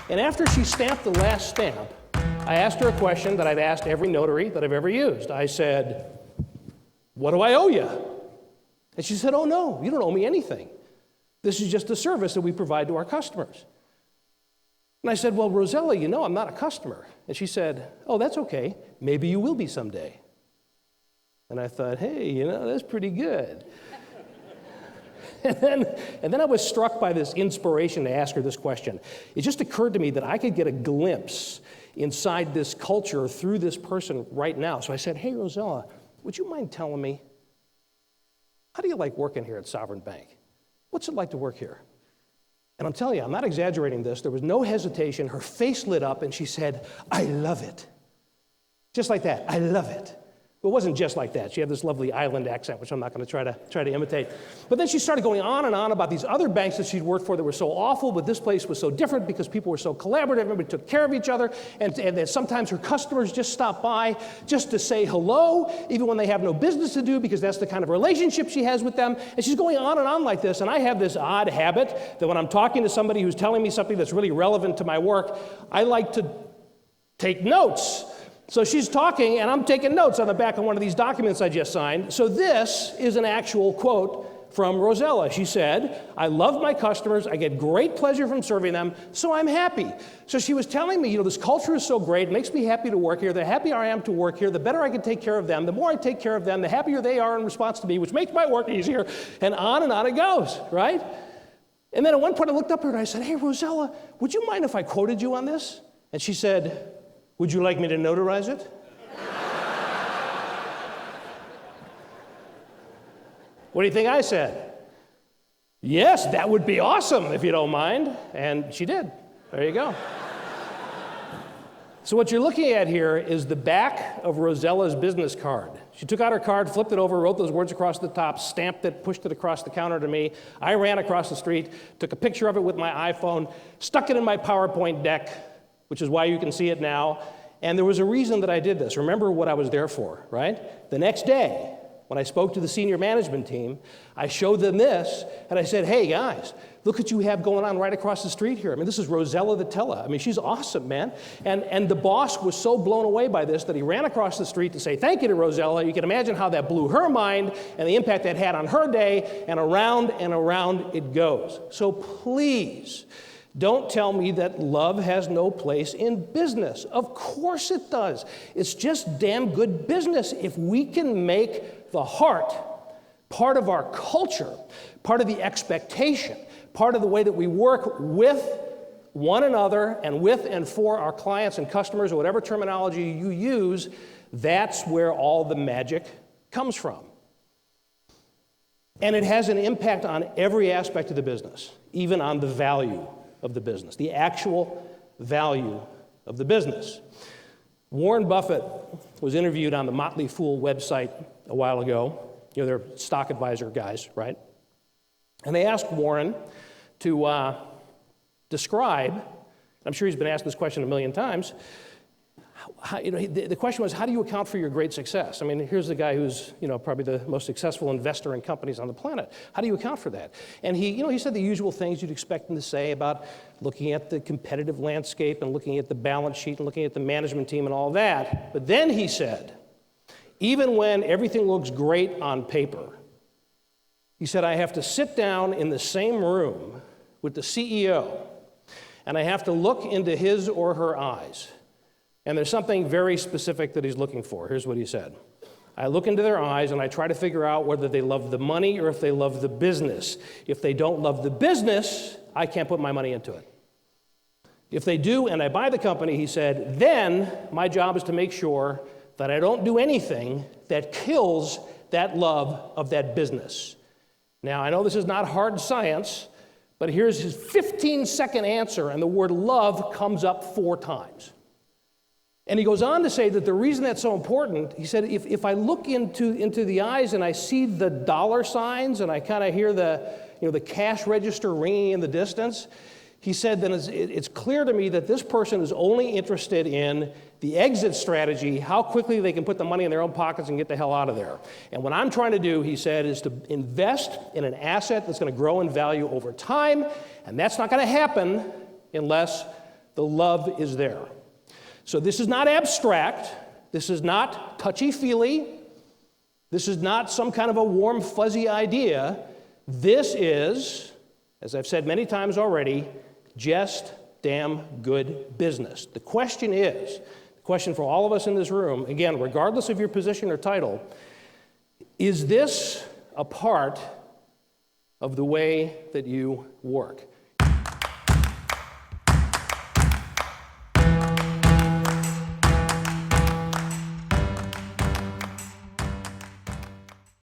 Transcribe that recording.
And after she stamped the last stamp, I asked her a question that I've asked every notary that I've ever used. I said, "What do I owe you?" And she said, "Oh, no, you don't owe me anything. This is just a service that we provide to our customers." And I said, "Well, Rosella, you know I'm not a customer." And she said, "Oh, that's okay. Maybe you will be someday." And I thought, hey, you know, that's pretty good. and then I was struck by this inspiration to ask her this question. It just occurred to me that I could get a glimpse inside this culture through this person right now. So I said, "Hey, Rosella, would you mind telling me, how do you like working here at Sovereign Bank? What's it like to work here?" And I'm telling you, I'm not exaggerating this. There was no hesitation. Her face lit up and she said, "I love it." Just like that, "I love it." It wasn't just like that. She had this lovely island accent, which I'm not going to try to imitate. But then she started going on and on about these other banks that she'd worked for that were so awful, but this place was so different because people were so collaborative, everybody took care of each other, and then sometimes her customers just stopped by just to say hello, even when they have no business to do, because that's the kind of relationship she has with them. And she's going on and on like this, and I have this odd habit that when I'm talking to somebody who's telling me something that's really relevant to my work, I like to take notes. So she's talking, and I'm taking notes on the back of one of these documents I just signed. So this is an actual quote from Rosella. She said, "I love my customers. I get great pleasure from serving them, so I'm happy." So she was telling me, you know, this culture is so great. It makes me happy to work here. The happier I am to work here, the better I can take care of them. The more I take care of them, the happier they are in response to me, which makes my work easier. And on it goes, right? And then at one point I looked up at her and I said, "Hey, Rosella, would you mind if I quoted you on this?" And she said, "Would you like me to notarize it?" What do you think I said? "Yes, that would be awesome if you don't mind." And she did. There you go. So what you're looking at here is the back of Rosella's business card. She took out her card, flipped it over, wrote those words across the top, stamped it, pushed it across the counter to me. I ran across the street, took a picture of it with my iPhone, stuck it in my PowerPoint deck, which is why you can see it now. And there was a reason that I did this. Remember what I was there for, right? The next day, when I spoke to the senior management team, I showed them this, and I said, "Hey, guys, look what you have going on right across the street here. I mean, this is Rosella the teller. I mean, she's awesome, man." And the boss was so blown away by this that he ran across the street to say thank you to Rosella. You can imagine how that blew her mind and the impact that had on her day, and around it goes. So please, don't tell me that love has no place in business. Of course it does. It's just damn good business if we can make the heart part of our culture, part of the expectation, part of the way that we work with one another and with and for our clients and customers, or whatever terminology you use. That's where all the magic comes from. And it has an impact on every aspect of the business, even on the value of the business, the actual value of the business. Warren Buffett was interviewed on the Motley Fool website a while ago. You know, they're stock advisor guys, right? And they asked Warren to describe, I'm sure he's been asked this question a million times, the question was, how do you account for your great success? I mean, here's the guy who's, you know, probably the most successful investor in companies on the planet. How do you account for that? And he said the usual things you'd expect him to say about looking at the competitive landscape and looking at the balance sheet and looking at the management team and all that. But then he said, even when everything looks great on paper, he said, I have to sit down in the same room with the CEO, and I have to look into his or her eyes. And there's something very specific that he's looking for. Here's what he said. I look into their eyes and I try to figure out whether they love the money or if they love the business. If they don't love the business, I can't put my money into it. If they do and I buy the company, he said, then my job is to make sure that I don't do anything that kills that love of that business. Now, I know this is not hard science, but here's his 15-second answer, and the word love comes up 4 times. And he goes on to say that the reason that's so important, he said, if I look into the eyes and I see the dollar signs and I kind of hear the cash register ringing in the distance, he said, then it's clear to me that this person is only interested in the exit strategy, how quickly they can put the money in their own pockets and get the hell out of there. And what I'm trying to do, he said, is to invest in an asset that's going to grow in value over time, and that's not going to happen unless The love is there. So this is not abstract. This is not touchy-feely. This is not some kind of a warm, fuzzy idea. This is, as I've said many times already, just damn good business. The question for all of us in this room, again, regardless of your position or title, is this a part of the way that you work?